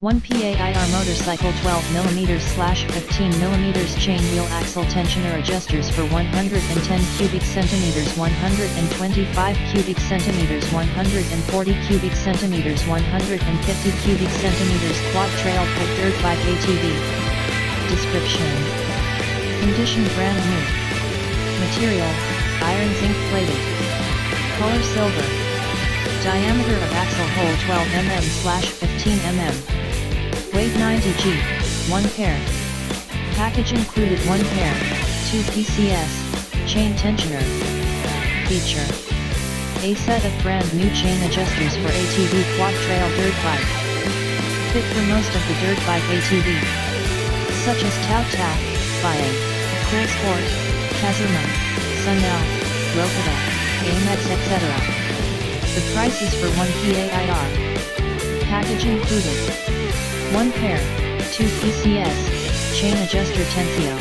1 PAIR motorcycle 12mm/15mm chain wheel axle tensioner adjusters for 110 cubic centimeters, 125 cubic centimeters, 140 cubic centimeters, 150 cubic centimeters quad trail pit dirt bike ATV. Description: condition brand new. Material: iron zinc plated. Color silver. Diameter of axle hole 12mm/15mm. Weight 90 g, 1 pair. Package included 1 pair, 2 PCS, chain tensioner. Feature: a set of brand new chain adjusters for ATV quad trail dirt bike. Fit for most of the dirt bike ATV, such as TaoTao, Buyang, Coolsport, Kazuma, Sunl, ROKETA, AMX etc. The prices for 1 PAIR. Package included: 1 pair, 2 PCS, chain adjuster Tensio.